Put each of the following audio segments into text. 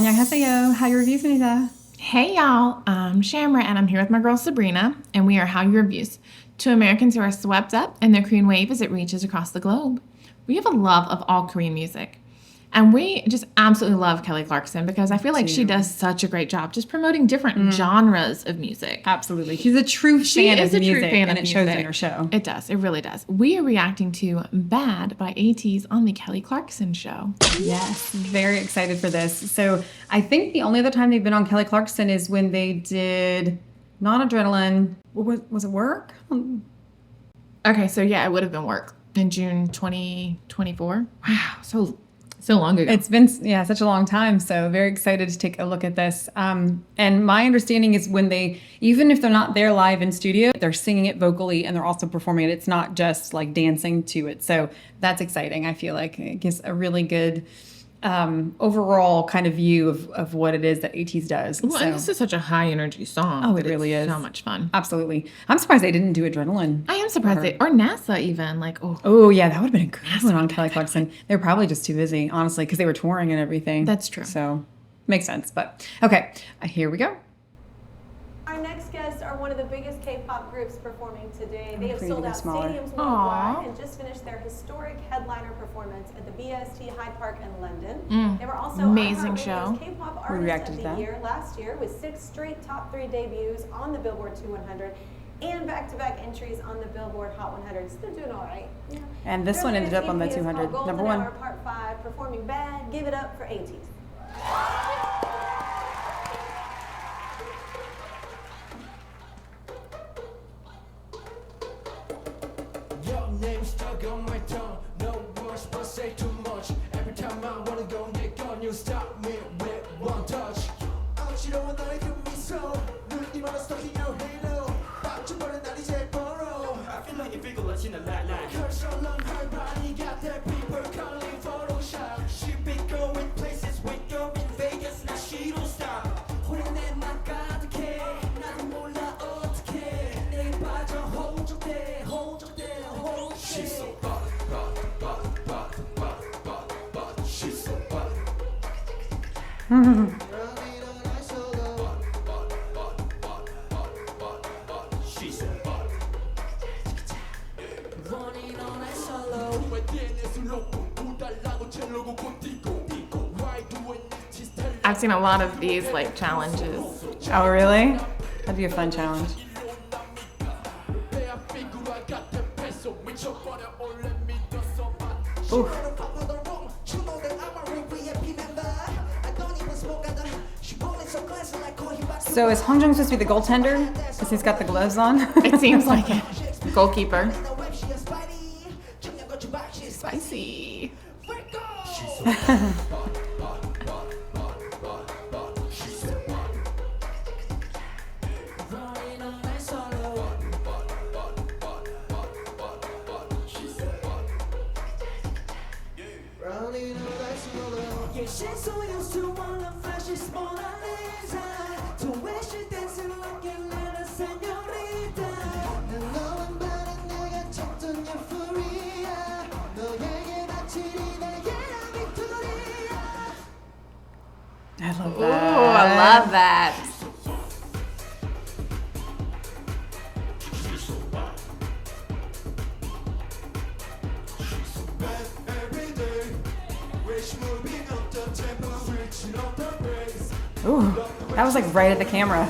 안녕하세요. Hallyu Reviews 입니다. Hey y'all, I'm Shamra and I'm here with my girl Sabrina, and we are Hallyu Reviews, two Americans who are swept up in the Korean wave as it reaches across the globe. We have a love of all Korean music, and we just absolutely love Kelly Clarkson because I feel like she does such a great job just promoting different genres of music. Absolutely. She's a true fan of music, and it shows in her show. It does. It really does. We are reacting to Bad by Ateez on the Kelly Clarkson show. Yes, very excited for this. So I think the only other time they've been on Kelly Clarkson is when they did not Adrenaline. Was it Work? Okay, so yeah, it would have been Work in June 2024. Wow, so long ago. It's been, such a long time. So very excited to take a look at this. And my understanding is when they, even if they're not there live in studio, they're singing it vocally and they're also performing it. It's not just like dancing to it. So that's exciting. I feel like it gives a really good overall kind of view of what it is that Ateez does. Well, and this is such a high energy song. Oh, it really is. So much fun. Absolutely. I'm surprised they didn't do Adrenaline. I am surprised or NASA even. Oh, yeah, that would have been a good one on Kelly Clarkson. They're probably just too busy, honestly, because they were touring and everything. That's true. So makes sense. But okay, here we go. Our next guests are one of the biggest K-pop groups performing today. They have Pretty sold out smaller. stadiums worldwide and just finished their historic headliner performance at the BST Hyde Park in London. They were also amazing iHeartRadio's show. K-pop We Artist reacted of to the that. Year last year with 6 straight top 3 debuts on the Billboard 200 and back-to-back entries on the Billboard Hot 100. So they're doing all right. Yeah. And this Their one ended latest up on the EP is 200, called number Golden 1. Hour Part 5, performing Bad. Give it up for Ateez. Your name's stuck on my tongue. No words, but say too much. Every time I wanna go, get gone, you stop me with one touch. 어지러워 너의 그 미소. 눈이 멀어 stuck in your halo. 빠져버린 날이 제일 멀어. I feel like you feel like in a light. Curse along her body, got that people calling Photoshop. She be going places, we go in Vegas, now she don't stop. 혼내 맘 가득해, 나도 몰라 어떡해. 내게 빠져 호적돼, 호적돼, 호적돼. She's so bad, she's so bad. She's so bad. Running on a solo. 왜 DNS 로고 우달라고 첼로고 곤띠고 띠고. Why do I need to tell you? I've seen a lot of these challenges. Oh, really? That'd be a fun challenge. Ooh. So is Hong Jung supposed to be the goaltender? Because he's got the gloves on? It seems like it. Goalkeeper. Spicy. She's so used to all the flashes, Mona Lisa. To where she dancing looking like a señorita. 난 너만 바란 내가 찾던 euphoria. 너에게 바치리 나의 victoria. I love Ooh, that. I love that. Every day, wish moving up the tempo, switching up the brakes. Ooh, that was like right at the camera. I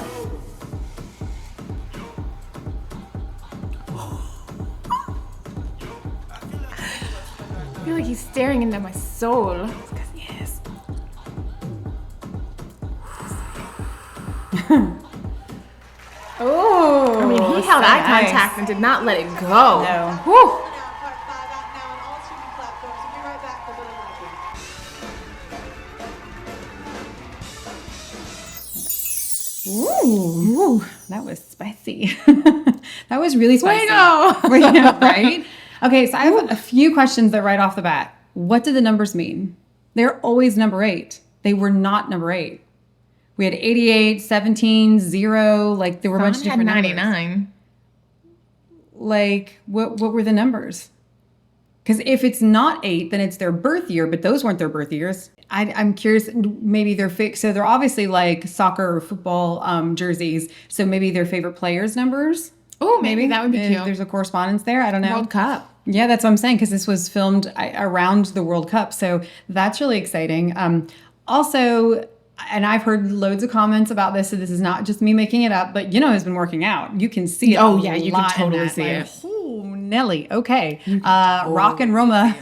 feel like he's staring into my soul. Yes. Oh, I mean, he held eye contact and did not let it go. No. Woo. Golden Hour Part 5 out now on all streaming platforms. We'll be right back with Little Mikey. Ooh, that was spicy. That was really spicy. Way to go. Yeah, right? Okay, so I have a few questions that right off the bat. What did the numbers mean? They're always number 8. They were not number 8. We had 88, 17, 0. Like, there were a bunch of Dawn had different numbers. 99. Like, what were the numbers? Because if it's not 8, then it's their birth year, but those weren't their birth years. I'm curious, maybe they're fixed. So they're obviously like soccer or football jerseys. So maybe their favorite players' numbers. Oh, maybe that would be cute. There's a correspondence there. I don't know. World Cup. Yeah, that's what I'm saying, because this was filmed around the World Cup. So that's really exciting. Also, and I've heard loads of comments about this, so this is not just me making it up, but has been working out. You can see it. Oh, yeah, you can totally see it. Oh, Nelly. Okay. Rock and Roma.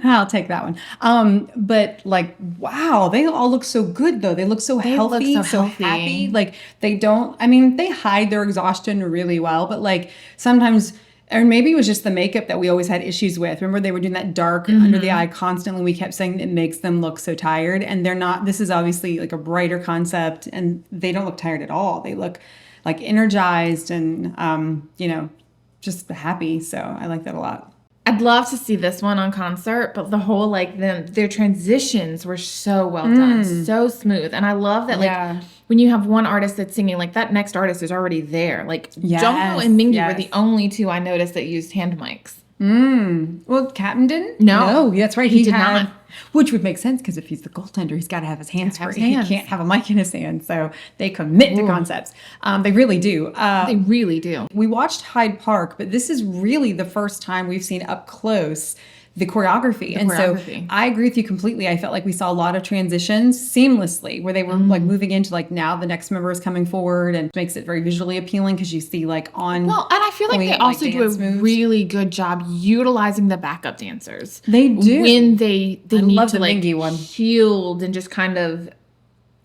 I'll take that one. But like, wow, they all look so good though. They look so healthy, so happy. Like they hide their exhaustion really well, but like sometimes, or maybe it was just the makeup that we always had issues with. Remember, they were doing that dark under the eye constantly. We kept saying it makes them look so tired, and they're not. This is obviously like a brighter concept, and they don't look tired at all. They look like energized and, just happy. So I like that a lot. I'd love to see this one on concert, but the whole their transitions were so well done, so smooth, and I love that when you have one artist that's singing, like that next artist is already there. Like Jungho and Mingi were the only two I noticed that used hand mics. Well, Captain didn't? No, that's right. He did not. Which would make sense because if he's the goaltender, he's got to have his hands free. He can't have a mic in his hand. So they commit to concepts. They really do. They really do. We watched Hyde Park, but this is really the first time we've seen up close the choreography. So I agree with you completely. I felt like we saw a lot of transitions seamlessly where they were like moving into like now the next member is coming forward, and makes it very visually appealing because you see like on. Well, and I feel like they also do a really good job utilizing the backup dancers. They do. When they need to like one. shield and just kind of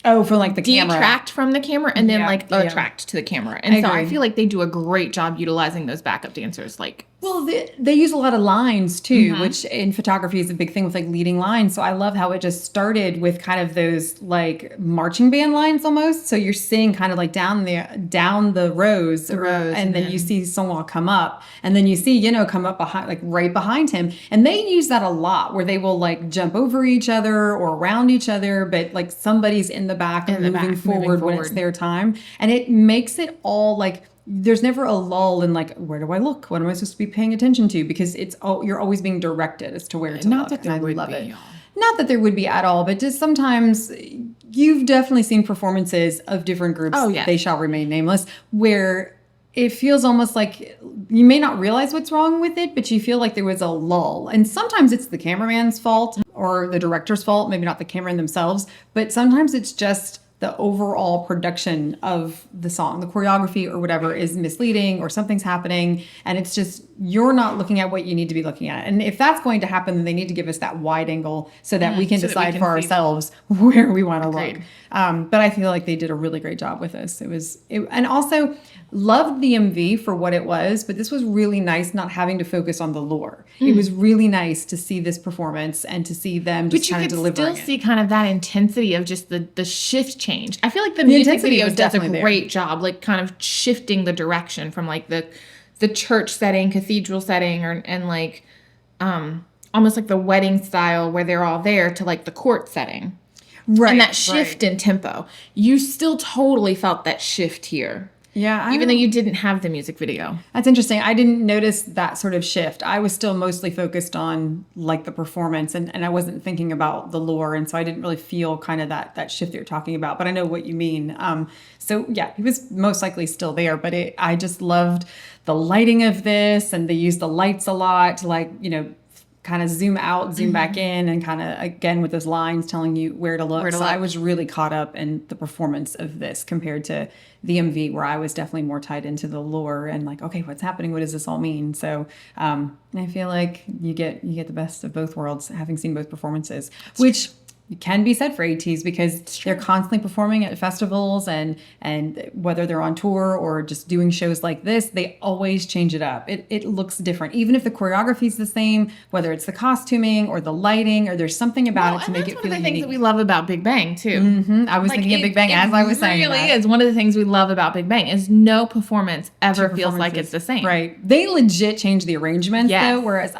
for like the camera. Detract from the camera and then attract to the camera. And I feel like they do a great job utilizing those backup dancers. Well, they use a lot of lines too, which in photography is a big thing with like leading lines. So I love how it just started with kind of those like marching band lines almost. So you're seeing kind of like down the rows, and then you see Sungwoo come up, and then you see come up behind, like right behind him, and they use that a lot where they will like jump over each other or around each other, but like somebody's in the back and moving forward when it's their time, and it makes it all like. There's never a lull in like, where do I look? What am I supposed to be paying attention to? Because you're always being directed as to where to Not look. That there would love be, it. y'all. Not that there would be at all, but just sometimes you've definitely seen performances of different groups. Oh, yeah. They shall remain nameless, where it feels almost like you may not realize what's wrong with it, but you feel like there was a lull. And sometimes it's the cameraman's fault or the director's fault, maybe not the cameraman themselves, but sometimes it's just the overall production of the song, the choreography or whatever is misleading or something's happening. And it's just, you're not looking at what you need to be looking at. And if that's going to happen, then they need to give us that wide angle so that we can decide for ourselves where we want to look. But I feel like they did a really great job with this. And also loved the MV for what it was, but this was really nice not having to focus on the lore. It was really nice to see this performance and to see them just kind of delivering it. But you could still see kind of that intensity of just the shift change. I feel like the music video does a great job, like kind of shifting the direction from like the church setting, cathedral setting, and like almost like the wedding style where they're all there to like the court setting. Right. And that shift in tempo. You still totally felt that shift here. Yeah. Even though you didn't have the music video. That's interesting. I didn't notice that sort of shift. I was still mostly focused on like the performance and I wasn't thinking about the lore. And so I didn't really feel kind of that shift that you're talking about, but I know what you mean. So yeah, he was most likely still there, but I just loved the lighting of this, and they used the lights a lot to like, kind of zoom out, zoom back in, and kind of again with those lines telling you where to look. So I was really caught up in the performance of this compared to the MV, where I was definitely more tied into the lore and like, okay, what's happening? What does this all mean? So I feel like you get the best of both worlds, having seen both performances, which can be said for Ateez because they're constantly performing at festivals and whether they're on tour or just doing shows like this, they always change it up. It looks different. Even if the choreography is the same, whether it's the costuming or the lighting or there's something about it to make it feel unique. That's one of the things that we love about Big Bang too. Mm-hmm. I was thinking of Big Bang as I was saying that. It really is. One of the things we love about Big Bang is no performance ever feels like it's the same. Right. They legit change the arrangements though, whereas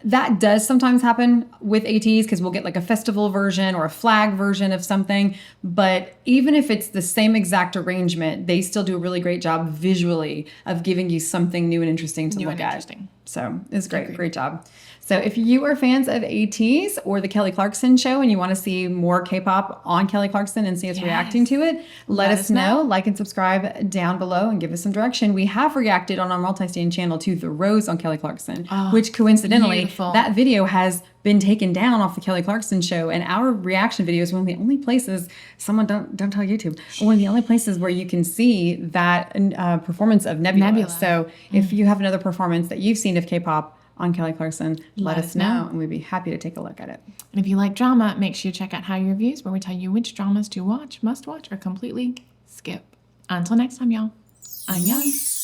that does sometimes happen with Ateez because we'll get like a festival version or a flag version of something. But even if it's the same exact arrangement, they still do a really great job visually of giving you something new and interesting to look at. So it's great. Great job. So if you are fans of Ateez or the Kelly Clarkson show and you want to see more K-pop on Kelly Clarkson and see us reacting to it, let us know. Like and subscribe down below and give us some direction. We have reacted on our multi-station channel to The Rose on Kelly Clarkson, which coincidentally, beautiful. that video has been taken down off the Kelly Clarkson show, and our reaction video is one of the only places, don't tell YouTube, one of the only places where you can see that performance of Nebula. So if you have another performance that you've seen of K-pop on Kelly Clarkson, let us know, and we'd be happy to take a look at it. And if you like drama, make sure you check out Hallyu Reviews, where we tell you which dramas to watch, must watch, or completely skip. Until next time, y'all. Annyeong.